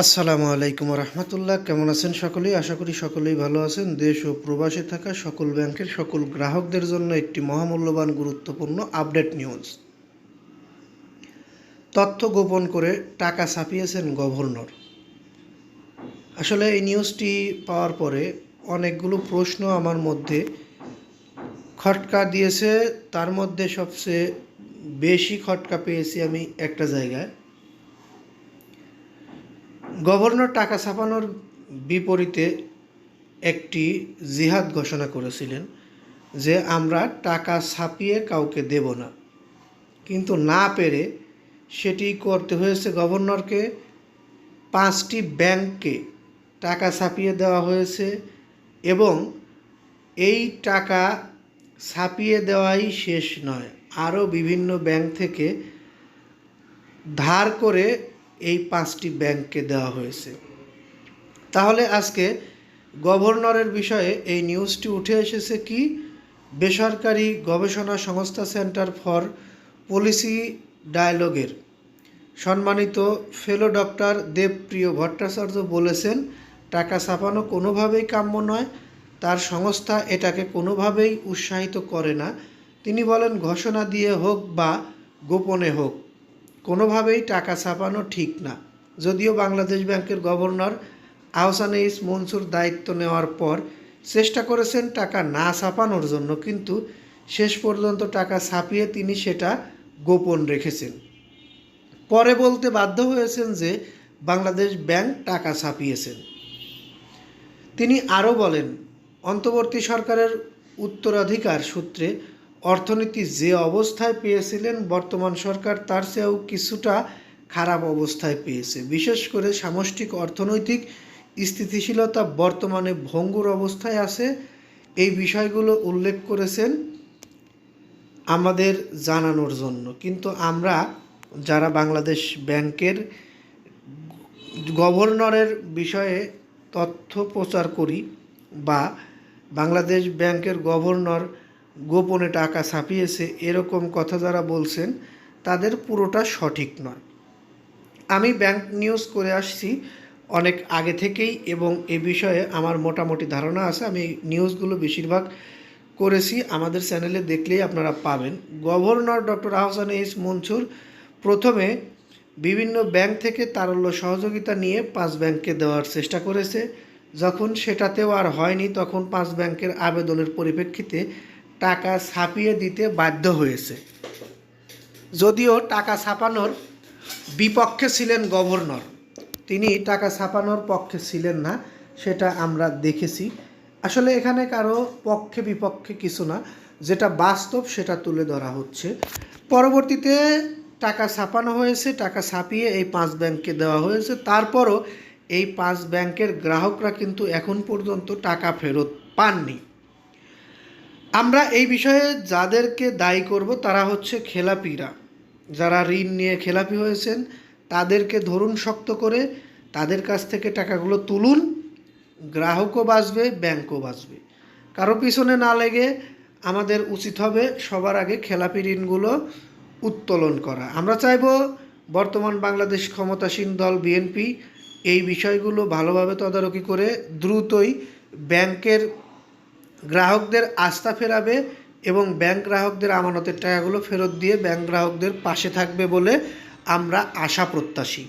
আসসালামু আলাইকুম রহমতুল্লাহ। কেমন আছেন সকলেই? আশা করি সকলেই ভালো আছেন। দেশ ও প্রবাসে থাকা সকল ব্যাংকের সকল গ্রাহকদের জন্য একটি মহামূল্যবান গুরুত্বপূর্ণ আপডেট নিউজ। তথ্য গোপন করে টাকা ছাপিয়েছেন গভর্নর। আসলে এই নিউজটি পাওয়ার পরে অনেকগুলো প্রশ্ন আমার মধ্যে খটকা দিয়েছে। তার মধ্যে সবচেয়ে বেশি খটকা পেয়েছি আমি একটা জায়গায়। গভর্নর টাকা ছাপানোর বিপরীতে একটি জিহাদ ঘোষণা করেছিলেন যে আমরা টাকা ছাপিয়ে কাউকে দেব না, কিন্তু না পেরে সেটি করতে হয়েছে গভর্নরকে। 5টি ব্যাংককে টাকা ছাপিয়ে দেওয়া হয়েছে এবং এই টাকা ছাপিয়ে দেওয়াই শেষ নয়, আরও বিভিন্ন ব্যাংক থেকে ধার করে এই 5টি ব্যাংককে দেওয়া হয়েছে। তাহলে আজকে গভর্নরের বিষয়ে এই নিউজটি উঠে এসেছে কি? বেসরকারি গবেষণা সংস্থা সেন্টার ফর পলিসি ডায়ালগের সম্মানিত ফেলো ডক্টর দেবপ্রিয় ভট্টাচার্য বলেছেন, টাকা ছাপানো কোনোভাবেই কাম্য নয়। তার সংস্থা এটাকে কোনোভাবেই উৎসাহিত করে না। তিনি বলেন, ঘোষণা দিয়ে হোক বা গোপনে হোক, কোনোভাবেই টাকা ছাপানো ঠিক না। যদিও বাংলাদেশ ব্যাংকের গভর্নর আহসান এইচ মনসুর দায়িত্ব নেওয়ার পর চেষ্টা করেছেন টাকা না ছাপানোর জন্য, কিন্তু শেষ পর্যন্ত টাকা ছাপিয়ে তিনি সেটা গোপন রেখেছেন। পরে বলতে বাধ্য হয়েছেন যে বাংলাদেশ ব্যাংক টাকা ছাপিয়েছেন। তিনি আরও বলেন, অন্তর্বর্তী সরকারের উত্তরাধিকার সূত্রে অর্থনীতি যে অবস্থায় পেয়েছিলেন, বর্তমান সরকার তার চেয়েও কিছুটা খারাপ অবস্থায় পেয়েছে। বিশেষ করে সামষ্টিক অর্থনৈতিক স্থিতিশীলতা বর্তমানে ভঙ্গুর অবস্থায় আছে। এই বিষয়গুলো উল্লেখ করেছেন আমাদের জানানোর জন্য। কিন্তু আমরা যারা বাংলাদেশ ব্যাংকের গভর্নরের বিষয়ে তথ্য প্রচার করি বা বাংলাদেশ ব্যাংকের গভর্নর গোপনে টাকা ছাপিয়েছে এরকম কথা যারা বলছেন, তাদের পুরোটা সঠিক নয়। আমি ব্যাংক নিউজ করে আসছি অনেক আগে থেকেই এবং এ বিষয়ে আমার মোটামুটি ধারণা আছে। আমি নিউজগুলো বেশিরভাগ করেছি, আমাদের চ্যানেলে দেখলেই আপনারা পাবেন। Governor doctor Ahsan H Mansur প্রথমে বিভিন্ন ব্যাংক থেকে তারল্য সহযোগিতা নিয়ে 5 ব্যাংককে দেওয়ার চেষ্টা করেছে। যখন সেটাতেও আর হয়নি, তখন 5 ব্যাংকের আবেদনের পরিপ্রেক্ষিতে টাকা ছাপিয়ে দিতে বাধ্য হয়েছে। যদিও টাকা ছাপানোর বিপক্ষে ছিলেন গভর্নর, তিনি টাকা ছাপানোর পক্ষে ছিলেন না, সেটা আমরা দেখেছি। আসলে এখানে কারো পক্ষে বিপক্ষে কিছু না, যেটা বাস্তব সেটা তুলে ধরা হচ্ছে। পরবর্তীতে টাকা ছাপানো হয়েছে, টাকা ছাপিয়ে এই 5 ব্যাংককে দেওয়া হয়েছে। তারপরও এই 5 ব্যাংকের গ্রাহকরা কিন্তু এখন পর্যন্ত টাকা ফেরত পাননি। আমরা এই বিষয়ে যাদেরকে দায়ী করব তারা হচ্ছে খেলাপিরা। যারা ঋণ নিয়ে খেলাপি হয়েছেন তাদেরকে ধরুন শক্ত করে, তাদের কাছ থেকে টাকাগুলো তুলুন। গ্রাহকও বাঁচবে, ব্যাংকও বাঁচবে। কারো পিছনে না লেগে আমাদের উচিত হবে সবার আগে খেলাপি ঋণগুলো উত্তোলন করা। আমরা চাইব বর্তমান বাংলাদেশ ক্ষমতাসীন দল বিএনপি এই বিষয়গুলো ভালোভাবে তদারকি করে দ্রুতই ব্যাংকের গ্রাহকদের আস্থা ফেরাবে এবং ব্যাংক গ্রাহকদের আমানতের টাকাগুলো ফেরত দিয়ে ব্যাংক গ্রাহকদের পাশে থাকবে বলে আমরা আশা প্রত্যাশী।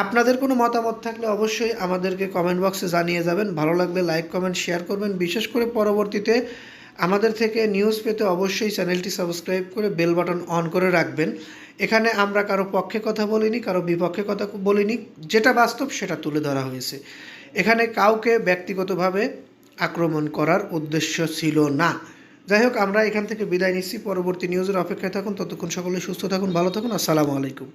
আপনাদের কোনো মতামত থাকলে অবশ্যই আমাদেরকে কমেন্ট বক্সে জানিয়ে যাবেন। ভালো লাগলে লাইক কমেন্ট শেয়ার করবেন। বিশেষ করে পরবর্তীতে আমাদের থেকে নিউজ পেতে অবশ্যই চ্যানেলটি সাবস্ক্রাইব করে বেল বাটন অন করে রাখবেন। এখানে আমরা কারো পক্ষে কথা বলিনি, কারো বিপক্ষে কথা বলিনি, যেটা বাস্তব সেটা তুলে ধরা হয়েছে। এখানে কাউকে ব্যক্তিগতভাবে আক্রমণ করার উদ্দেশ্য ছিল না। যাই হোক, আমরা এখান থেকে বিদায় নিচ্ছি। পরবর্তী নিউজের অপেক্ষায় থাকুন। ততক্ষণ সকলে সুস্থ থাকুন, ভালো থাকুন। আসসালামু আলাইকুম।